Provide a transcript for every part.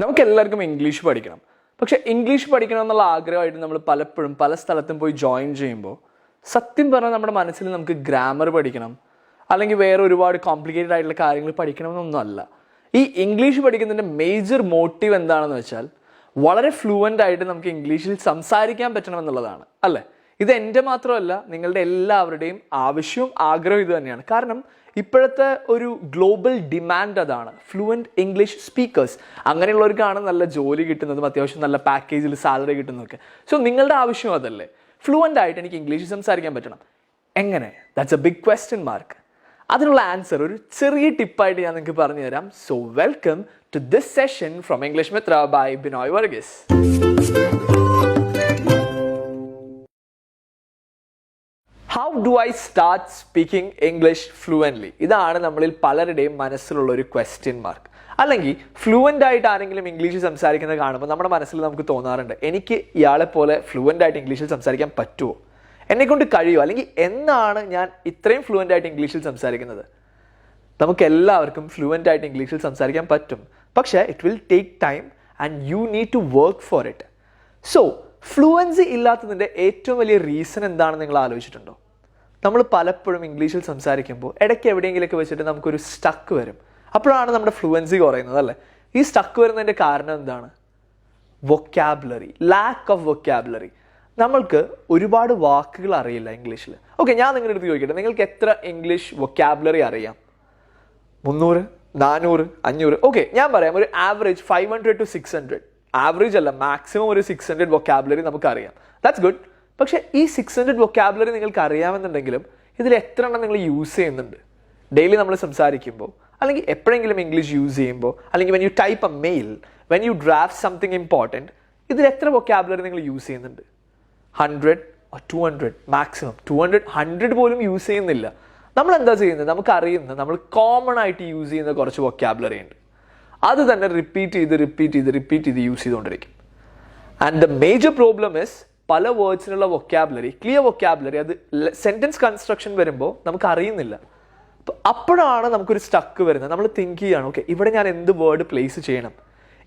നമുക്ക് എല്ലാവർക്കും ഇംഗ്ലീഷ് പഠിക്കണം. പക്ഷേ ഇംഗ്ലീഷ് പഠിക്കണം എന്നുള്ള ആഗ്രഹമായിട്ട് നമ്മൾ പലപ്പോഴും പല സ്ഥലത്തും പോയി ജോയിൻ ചെയ്യുമ്പോൾ സത്യം പറഞ്ഞാൽ നമ്മുടെ മനസ്സിൽ നമുക്ക് ഗ്രാമർ പഠിക്കണം, അല്ലെങ്കിൽ വേറെ ഒരുപാട് കോംപ്ലിക്കേറ്റഡ് ആയിട്ടുള്ള കാര്യങ്ങൾ പഠിക്കണമെന്നൊന്നും അല്ല. ഈ ഇംഗ്ലീഷ് പഠിക്കുന്നതിൻ്റെ മേജർ മോട്ടീവ് എന്താണെന്ന് വെച്ചാൽ വളരെ ഫ്ലുവൻ്റ് ആയിട്ട് നമുക്ക് ഇംഗ്ലീഷിൽ സംസാരിക്കാൻ പറ്റണമെന്നുള്ളതാണ്, അല്ലേ? ഇത് എൻ്റെ മാത്രമല്ല, നിങ്ങളുടെ എല്ലാവരുടെയും ആവശ്യവും ആഗ്രഹവും ഇത് തന്നെയാണ്. കാരണം ഇപ്പോഴത്തെ ഒരു ഗ്ലോബൽ ഡിമാൻഡ് അതാണ്, ഫ്ലുവൻറ്റ് ഇംഗ്ലീഷ് സ്പീക്കേഴ്സ്. അങ്ങനെയുള്ളവർക്കാണ് നല്ല ജോലി കിട്ടുന്നതും അത്യാവശ്യം നല്ല പാക്കേജിൽ സാലറി കിട്ടുന്നതൊക്കെ. സോ നിങ്ങളുടെ ആവശ്യം അതല്ലേ, ഫ്ലുവൻ്റ് ആയിട്ട് എനിക്ക് ഇംഗ്ലീഷ് സംസാരിക്കാൻ പറ്റണം. എങ്ങനെ? That's a big question mark. അതിനുള്ള ആൻസർ ഒരു ചെറിയ ടിപ്പായിട്ട് ഞാൻ നിങ്ങൾക്ക് പറഞ്ഞു തരാം. So welcome to this session from English Mitra by Binoy Varghese. How do I start speaking English fluently? ഇതാണ് നമ്മളിൽ പലരുടെയും മനസ്സിലുള്ള ഒരു ക്വസ്റ്റ്യൻ മാർക്ക്. അല്ലെങ്കിൽ ഫ്ലുവൻ്റ് ആയിട്ട് ആരെങ്കിലും ഇംഗ്ലീഷിൽ സംസാരിക്കുന്നത് കാണുമ്പോൾ നമ്മുടെ മനസ്സിൽ നമുക്ക് തോന്നാറുണ്ട്, എനിക്ക് ഇയാളെ പോലെ ഫ്ലുവൻ്റ് ആയിട്ട് ഇംഗ്ലീഷിൽ സംസാരിക്കാൻ പറ്റുമോ, എന്നെക്കൊണ്ട് കഴിയുമോ, അല്ലെങ്കിൽ എന്നാണ് ഞാൻ ഇത്രയും ഫ്ലുവൻ്റ് ആയിട്ട് ഇംഗ്ലീഷിൽ സംസാരിക്കുന്നത്? നമുക്ക് എല്ലാവർക്കും ഫ്ലുവൻ്റ് ആയിട്ട് ഇംഗ്ലീഷിൽ സംസാരിക്കാൻ പറ്റും, പക്ഷേ it will take time and you need to work for it. So fluency ഇല്ലാത്തതിൻ്റെ ഏറ്റവും വലിയ റീസൺ എന്താണെന്ന് നിങ്ങൾ ആലോചിച്ചിട്ടുണ്ടോ? നമ്മൾ പലപ്പോഴും ഇംഗ്ലീഷിൽ സംസാരിക്കുമ്പോൾ ഇടയ്ക്ക് എവിടെയെങ്കിലുമൊക്കെ വെച്ചിട്ട് നമുക്കൊരു സ്റ്റക്ക് വരും. അപ്പോഴാണ് നമ്മുടെ ഫ്ലുവൻസി കുറയുന്നത്, അല്ലേ? ഈ സ്റ്റക്ക് വരുന്നതിൻ്റെ കാരണം എന്താണ്? Vocabulary, lack of vocabulary. നമ്മൾക്ക് ഒരുപാട് വാക്കുകൾ അറിയില്ല ഇംഗ്ലീഷിൽ. ഓക്കെ, ഞാൻ നിങ്ങളുടെ അടുത്ത് ചോദിക്കട്ടെ, നിങ്ങൾക്ക് എത്ര ഇംഗ്ലീഷ് വൊക്കാബുലറി അറിയാം? 300, 400, 500? ഓക്കെ, ഞാൻ പറയാം, ഒരു ആവറേജ് 500 to 600. ആവറേജ് അല്ല, മാക്സിമം ഒരു 600 വൊക്കാബുലറി നമുക്കറിയാം. That's good. പക്ഷേ ഈ 600 വൊക്കാബുലറി നിങ്ങൾക്ക് അറിയാമെന്നുണ്ടെങ്കിലും ഇതിൽ എത്ര എണ്ണം നിങ്ങൾ യൂസ് ചെയ്യുന്നുണ്ട്? ഡെയിലി നമ്മൾ സംസാരിക്കുമ്പോൾ, അല്ലെങ്കിൽ എപ്പോഴെങ്കിലും ഇംഗ്ലീഷ് യൂസ് ചെയ്യുമ്പോൾ, അല്ലെങ്കിൽ when you type a mail, when you draft something important, ഇതിൽ എത്ര വൊക്കാബുലറി നിങ്ങൾ യൂസ് ചെയ്യുന്നുണ്ട്? 100 or 200 മാക്സിമം. 200, 100 പോലും യൂസ് ചെയ്യുന്നില്ല. നമ്മൾ എന്താ ചെയ്യുന്നത്? നമുക്കറിയുന്ന, നമ്മൾ കോമൺ ആയിട്ട് യൂസ് ചെയ്യുന്ന കുറച്ച് വൊക്കാബുലറി ഉണ്ട്, അത് തന്നെ റിപ്പീറ്റ് ചെയ്ത് യൂസ് ചെയ്തുകൊണ്ടിരിക്കും. And the major problem is, പല വേർഡ്സിനുള്ള വൊക്കാബുലറി, ക്ലിയർ വൊക്കാബുലറി, അത് സെൻറ്റൻസ് കൺസ്ട്രക്ഷൻ വരുമ്പോൾ നമുക്ക് അറിയുന്നില്ല. അപ്പോഴാണ് നമുക്കൊരു സ്റ്റക്ക് വരുന്നത്. നമ്മൾ തിങ്ക് ചെയ്യാണ്, ഓക്കെ, ഇവിടെ ഞാൻ എന്ത് വേർഡ് പ്ലേസ് ചെയ്യണം,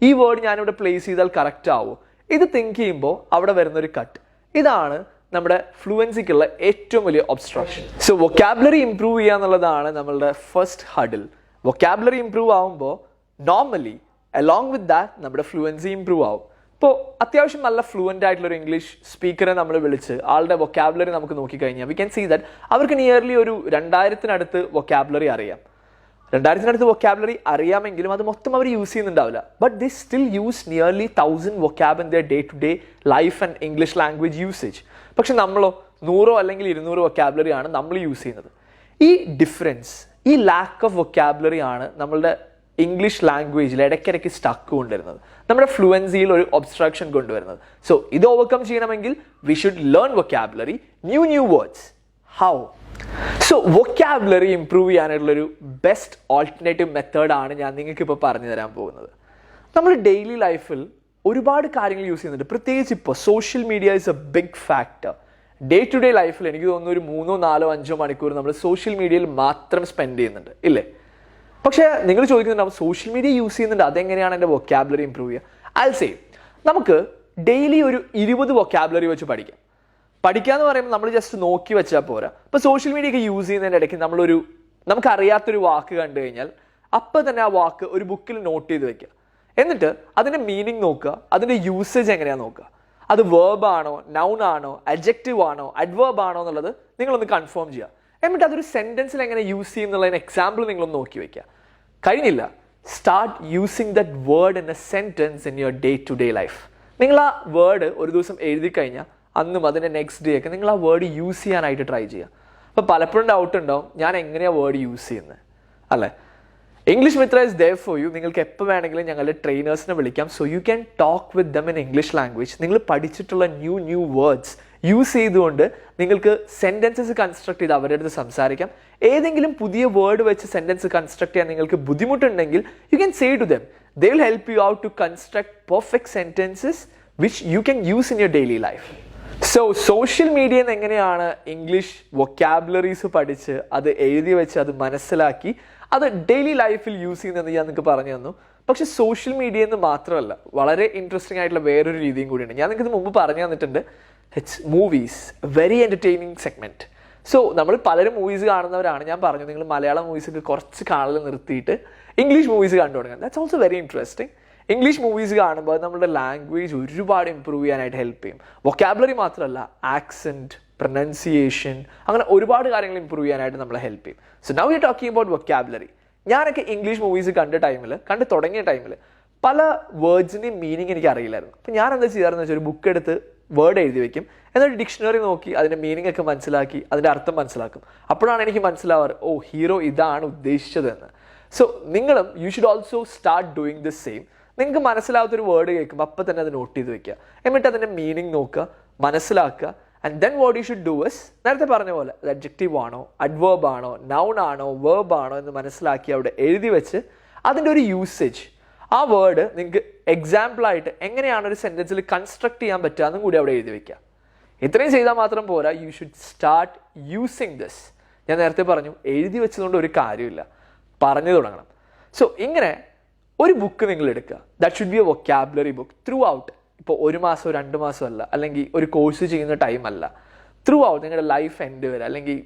ഈ വേർഡ് ഞാനിവിടെ പ്ലേസ് ചെയ്താൽ കറക്റ്റ് ആവോ? ഇത് തിങ്ക് ചെയ്യുമ്പോൾ അവിടെ വരുന്നൊരു കട്ട്. ഇതാണ് നമ്മുടെ ഫ്ലുവൻസിക്കുള്ള ഏറ്റവും വലിയ ഒബ്സ്ട്രക്ഷൻ. സോ വൊക്കാബുലറി ഇംപ്രൂവ് ചെയ്യുക എന്നുള്ളതാണ് നമ്മളുടെ ഫസ്റ്റ് ഹഡിൽ. വൊക്കാബുലറി ഇംപ്രൂവ് ആവുമ്പോൾ നോർമലി അലോങ് വിത്ത് ദാറ്റ് നമ്മുടെ ഫ്ലുവൻസി ഇംപ്രൂവ് ആവും. ഇപ്പോൾ അത്യാവശ്യം നല്ല ഫ്ലുവൻ്റ് ആയിട്ടുള്ള ഒരു ഇംഗ്ലീഷ് സ്പീക്കറെ നമ്മൾ വിളിച്ച് ആളുടെ വൊക്കാബുലറി നമുക്ക് നോക്കിക്കഴിഞ്ഞാൽ വി ക്യാൻ സീ ദാറ്റ് അവർക്ക് നിയർലി ഒരു 2000-നടുത്ത് വൊക്കാബുലറി അറിയാം. 2000-നടുത്ത് വൊക്കാബുലറി അറിയാമെങ്കിലും അത് മൊത്തം അവർ യൂസ് ചെയ്യുന്നുണ്ടാവില്ല. But they still use nearly 1000 vocab in their day to day life and English language usage. പക്ഷെ നമ്മളോ 100 അല്ലെങ്കിൽ 200 വൊക്കാബുലറി ആണ് നമ്മൾ യൂസ് ചെയ്യുന്നത്. ഈ ഡിഫറൻസ്, ഈ ലാക്ക് ഓഫ് വൊക്കാബുലറി ആണ് നമ്മളുടെ ഇംഗ്ലീഷ് ലാംഗ്വേജിൽ ഇടയ്ക്കിടയ്ക്ക് സ്റ്റക്ക് കൊണ്ടുവരുന്നത്, നമ്മുടെ ഫ്ലുവൻസിയിൽ ഒരു ഒബ്സ്ട്രക്ഷൻ കൊണ്ടുവരുന്നത്. സോ ഇത് ഓവർകം ചെയ്യണമെങ്കിൽ we should learn vocabulary, new words. How? So vocabulary improve ചെയ്യാനായിട്ടുള്ളൊരു ബെസ്റ്റ് ഓൾട്ടർനേറ്റീവ് മെത്തേഡാണ് ഞാൻ നിങ്ങൾക്ക് ഇപ്പോൾ പറഞ്ഞു തരാൻ പോകുന്നത്. നമ്മൾ ഡെയിലി ലൈഫിൽ ഒരുപാട് കാര്യങ്ങൾ യൂസ് ചെയ്യുന്നുണ്ട്, പ്രത്യേകിച്ച് ഇപ്പോൾ social media is a big factor. Day to day ലൈഫിൽ എനിക്ക് തോന്നുന്നു ഒരു 3, 4, 5 മണിക്കൂർ നമ്മൾ സോഷ്യൽ മീഡിയയിൽ മാത്രം സ്പെൻഡ് ചെയ്യുന്നുണ്ട്, ഇല്ലേ? പക്ഷേ നിങ്ങൾ ചോദിക്കുന്നുണ്ടാവും, സോഷ്യൽ മീഡിയ യൂസ് ചെയ്യുന്നുണ്ട്, അതെങ്ങനെയാണ് എൻ്റെ വൊക്കാബുലറി ഇംപ്രൂവ് ചെയ്യുക? ഐ സേ, നമുക്ക് ഡെയിലി ഒരു 20 വൊക്കാബുലറി വെച്ച് പഠിക്കാം. പഠിക്കാന്ന് പറയുമ്പോൾ നമ്മൾ ജസ്റ്റ് നോക്കി വെച്ചാൽ പോരാ. ഇപ്പോൾ സോഷ്യൽ മീഡിയ ഒക്കെ യൂസ് ചെയ്യുന്നതിൻ്റെ ഇടയ്ക്ക് നമുക്കറിയാത്തൊരു വാക്ക് കണ്ടു കഴിഞ്ഞാൽ അപ്പം തന്നെ ആ വാക്ക് ഒരു ബുക്കിൽ നോട്ട് ചെയ്ത് വെക്കുക. എന്നിട്ട് അതിൻ്റെ മീനിങ് നോക്കുക, അതിൻ്റെ യൂസേജ് എങ്ങനെയാണെന്ന് നോക്കുക. അത് വേർബ് ആണോ, നൗൺ ആണോ, അഡ്ജക്റ്റീവ് ആണോ, അഡ്വേർബ് ആണോ എന്നുള്ളത് നിങ്ങളൊന്ന് കൺഫേം ചെയ്യുക. എന്നിട്ട് അതൊരു സെൻറ്റൻസിൽ എങ്ങനെ യൂസ് ചെയ്യും എന്നുള്ളതിന് എക്സാമ്പിൾ നിങ്ങളൊന്ന് നോക്കി വെക്കുക. കഴിഞ്ഞില്ല, start using that word in a sentence in your day to day life. നിങ്ങൾ ആ വേർഡ് ഒരു ദിവസം എഴുതി കഴിഞ്ഞാൽ അന്നും അതിൻ്റെ നെക്സ്റ്റ് ഡേ ഒക്കെ നിങ്ങൾ ആ വേർഡ് യൂസ് ചെയ്യാനായിട്ട് ട്രൈ ചെയ്യുക. അപ്പോൾ പലപ്പോഴും ഡൗട്ട് ഉണ്ടാവും, ഞാൻ എങ്ങനെയാണ് വേർഡ് യൂസ് ചെയ്യുന്നത്, അല്ലേ? English Mitra is there for you. നിങ്ങൾക്ക് എപ്പോൾ വേണമെങ്കിലും ഞങ്ങളുടെ ട്രെയിനേഴ്സിനെ വിളിക്കാം. So you can talk with them in English language. നിങ്ങൾ പഠിച്ചിട്ടുള്ള ന്യൂ വേർഡ്സ് യൂസ് ചെയ്തുകൊണ്ട് നിങ്ങൾക്ക് സെൻറ്റൻസസ് കൺസ്ട്രക്ട് ചെയ്ത് അവരുടെ അടുത്ത് സംസാരിക്കാം. ഏതെങ്കിലും പുതിയ വേർഡ് വെച്ച് സെൻറ്റൻസ് കൺസ്ട്രക്ട് ചെയ്യാൻ നിങ്ങൾക്ക് ബുദ്ധിമുട്ടുണ്ടെങ്കിൽ you can say to them. They will help you out to construct perfect sentences which you can use in your daily life. So social മീഡിയയിൽ നിന്ന് എങ്ങനെയാണ് ഇംഗ്ലീഷ് വൊക്കാബുലറീസ് പഠിച്ച് അത് എഴുതി വെച്ച് അത് മനസ്സിലാക്കി അത് ഡെയിലി ലൈഫിൽ യൂസ് ചെയ്യുന്നതെന്ന് ഞാൻ നിങ്ങൾക്ക് പറഞ്ഞു തന്നു. പക്ഷെ സോഷ്യൽ മീഡിയ എന്ന് മാത്രമല്ല, വളരെ ഇൻട്രസ്റ്റിംഗ് ആയിട്ടുള്ള വേറൊരു രീതിയും കൂടിയുണ്ട്. ഞാൻ നിങ്ങൾക്ക് ഇത് മുമ്പ് പറഞ്ഞു തന്നിട്ടുണ്ട്. It's movies, very entertaining segment. So നമ്മൾ പലരും മൂവീസ് കാണുന്നവരാണ്. ഞാൻ പറഞ്ഞു നിങ്ങൾ മലയാളം മൂവീസൊക്കെ കുറച്ച് കാണൽ നിർത്തിയിട്ട് ഇംഗ്ലീഷ് മൂവീസ് കണ്ടു തുടങ്ങുക. That's also very interesting. English movies കാണുമ്പോൾ നമ്മുടെ ലാംഗ്വേജ് ഒരുപാട് ഇമ്പ്രൂവ് ചെയ്യാനായിട്ട് ഹെൽപ്പ് ചെയ്യും. വൊക്കാബുലറി മാത്രമല്ല, ആക്സെൻറ്റ്, പ്രൊനൗൺസിയേഷൻ, അങ്ങനെ ഒരുപാട് കാര്യങ്ങൾ ഇമ്പ്രൂവ് ചെയ്യാനായിട്ട് നമ്മളെ ഹെൽപ്പ് ചെയ്യും. So now you talking about vocabulary. ഞാനൊക്കെ ഇംഗ്ലീഷ് മൂവീസ് കണ്ടു തുടങ്ങിയ ടൈമിൽ പല വേർഡ്സിൻ്റെയും മീനിങ് എനിക്ക് അറിയില്ലായിരുന്നു. അപ്പോൾ ഞാൻ എന്താ ചെയ്യാറെന്ന് വെച്ചാൽ ഒരു ബുക്ക് എടുത്ത് വേർഡ് എഴുതി വെക്കും, എന്നിട്ട് ഡിക്ഷണറി നോക്കി അതിൻ്റെ മീനിങ് ഒക്കെ മനസ്സിലാക്കി അതിൻ്റെ അർത്ഥം മനസ്സിലാക്കും. അപ്പോഴാണ് എനിക്ക് മനസ്സിലാവാറ്, ഓ ഹീറോ ഇതാണ് ഉദ്ദേശിച്ചതെന്ന്. സോ നിങ്ങളും you should also start doing the same. നിങ്ങൾക്ക് മനസ്സിലാവാത്തൊരു വേർഡ് കേൾക്കുമ്പോൾ അപ്പം തന്നെ അത് നോട്ട് ചെയ്ത് വെക്കുക, എന്നിട്ട് അതിൻ്റെ മീനിങ് നോക്കുക, മനസ്സിലാക്കുക. And then what you should do is, നേരത്തെ പറഞ്ഞ പോലെ അത് അഡ്ജക്റ്റീവ് ആണോ, അഡ്വേർബ് ആണോ, നൗൺ ആണോ, വേർബ് ആണോ എന്ന് മനസ്സിലാക്കി അവിടെ എഴുതി വെച്ച് അതിൻ്റെ ഒരു യൂസേജ്, ആ വേർഡ് നിങ്ങൾക്ക് എക്സാമ്പിളായിട്ട് എങ്ങനെയാണ് ഒരു സെൻറ്റൻസിൽ കൺസ്ട്രക്ട് ചെയ്യാൻ പറ്റുക എന്നും കൂടി അവിടെ എഴുതി വെക്കുക. ഇത്രയും ചെയ്താൽ മാത്രം പോരാ, you should start using this. ഞാൻ നേരത്തെ പറഞ്ഞു, എഴുതി വെച്ചതുകൊണ്ട് ഒരു കാര്യമില്ല, പറഞ്ഞു തുടങ്ങണം. സോ ഇങ്ങനെ ഒരു ബുക്ക് നിങ്ങൾ എടുക്കുക. That should be A vocabulary book through out. ഇപ്പോൾ 1 മാസം 2 മാസം അല്ല, അല്ലെങ്കിൽ ഒരു കോഴ്സ് ചെയ്യുന്ന ടൈം അല്ല, ത്രൂ ഔട്ട് നിങ്ങളുടെ ലൈഫ് എൻഡ് വരെ, അല്ലെങ്കിൽ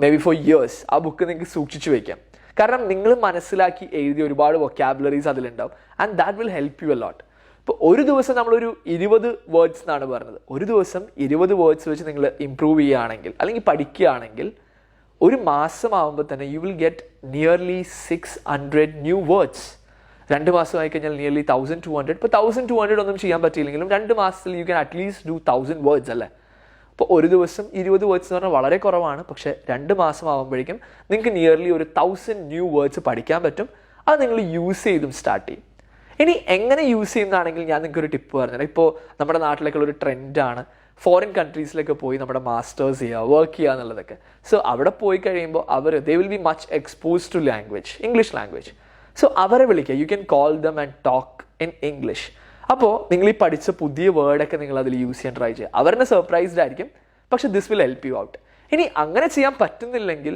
മേ ബി ഫോർ ഇയേഴ്സ് ആ ബുക്ക് നിങ്ങൾക്ക് സൂക്ഷിച്ചു വയ്ക്കാം. കാരണം നിങ്ങൾ മനസ്സിലാക്കി എഴുതിയ ഒരുപാട് വൊക്കാബുലറീസ് അതിലുണ്ടാവും. And that will help you a lot. ഇപ്പോൾ ഒരു ദിവസം നമ്മളൊരു 20 വേർഡ്സ് എന്നാണ് പറഞ്ഞത്. ഒരു ദിവസം 20 വേർഡ്സ് വെച്ച് നിങ്ങൾ ഇമ്പ്രൂവ് ചെയ്യുകയാണെങ്കിൽ അല്ലെങ്കിൽ പഠിക്കുകയാണെങ്കിൽ ഒരു മാസമാകുമ്പോൾ തന്നെ you will get nearly 600 new words. 2 മാസമായി കഴിഞ്ഞാൽ നിയർലി 1200. ഇപ്പോൾ 1200 ഒന്നും ചെയ്യാൻ പറ്റിയില്ലെങ്കിലും 2 മാസത്തിൽ you can at least do 1000 words അല്ലേ. അപ്പോൾ ഒരു ദിവസം 20 വേർഡ്സ് എന്ന് പറഞ്ഞാൽ വളരെ കുറവാണ്. പക്ഷേ 2 മാസം ആകുമ്പോഴേക്കും നിങ്ങൾക്ക് നിയർലി ഒരു 1000 ന്യൂ വേർഡ്സ് പഠിക്കാൻ പറ്റും. അത് നിങ്ങൾ യൂസ് ചെയ്തും സ്റ്റാർട്ട് ചെയ്യും. ഇനി എങ്ങനെ യൂസ് ചെയ്യുന്നതാണെങ്കിൽ ഞാൻ നിങ്ങൾക്ക് ഒരു ടിപ്പ് പറഞ്ഞുതരാം. ഇപ്പോൾ നമ്മുടെ നാട്ടിലേക്കുള്ള ഒരു ട്രെൻഡാണ് ഫോറിൻ കൺട്രീസിലൊക്കെ പോയി നമ്മുടെ മാസ്റ്റേഴ്സ് ചെയ്യുക, വർക്ക് ചെയ്യുക എന്നുള്ളതൊക്കെ. സോ അവിടെ പോയി കഴിയുമ്പോൾ they will be much expose to language, English language. So അവരെ വിളിക്കുക, you can call them and talk in English. അപ്പോൾ നിങ്ങൾ ഈ പഠിച്ച പുതിയ വേർഡൊക്കെ നിങ്ങൾ അതിൽ യൂസ് ചെയ്യാൻ ട്രൈ ചെയ്യുക. അവരെന്നെ സർപ്രൈസ്ഡ് ആയിരിക്കും, പക്ഷേ this will help you out. ഇനി അങ്ങനെ ചെയ്യാൻ പറ്റുന്നില്ലെങ്കിൽ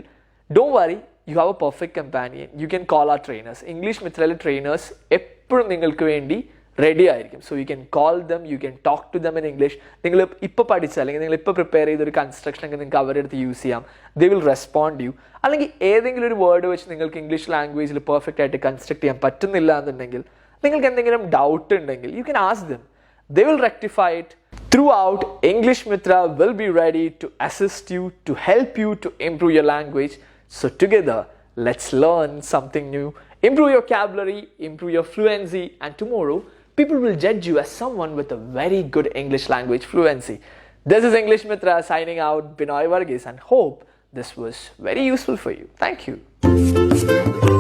don't worry, you have a perfect companion. You can call our trainers. English മിത്രയിലെ ട്രെയിനേഴ്സ് എപ്പോഴും നിങ്ങൾക്ക് വേണ്ടി റെഡി ആയിരിക്കും. So you can call them, you can talk to them in English. നിങ്ങൾ ഇപ്പോൾ പഠിച്ച അല്ലെങ്കിൽ നിങ്ങൾ ഇപ്പോൾ പ്രിപ്പയർ ചെയ്തൊരു കൺസ്ട്രക്ഷനൊക്കെ നിങ്ങൾക്ക് അവരുടെ അടുത്ത് യൂസ് ചെയ്യാം. They will respond you. അല്ലെങ്കിൽ ഏതെങ്കിലും ഒരു വേർഡ് വെച്ച് നിങ്ങൾക്ക് ഇംഗ്ലീഷ് ലാംഗ്വേജിൽ പെർഫെക്റ്റ് ആയിട്ട് കൺസ്ട്രക്ട് ചെയ്യാൻ പറ്റുന്നില്ല എന്നുണ്ടെങ്കിൽ, നിങ്ങൾക്ക് എന്തെങ്കിലും ഡൗട്ട് ഉണ്ടെങ്കിൽ you can ask them. They will rectify it. Throughout, English Mitra will be ready to assist you, to help you to improve your language. So together, let's learn something new, improve your vocabulary, improve your fluency, and tomorrow, people will judge you as someone with a very good English language fluency. This is English Mitra signing out, Binoy Varghese, and hope this was very useful for you. Thank you.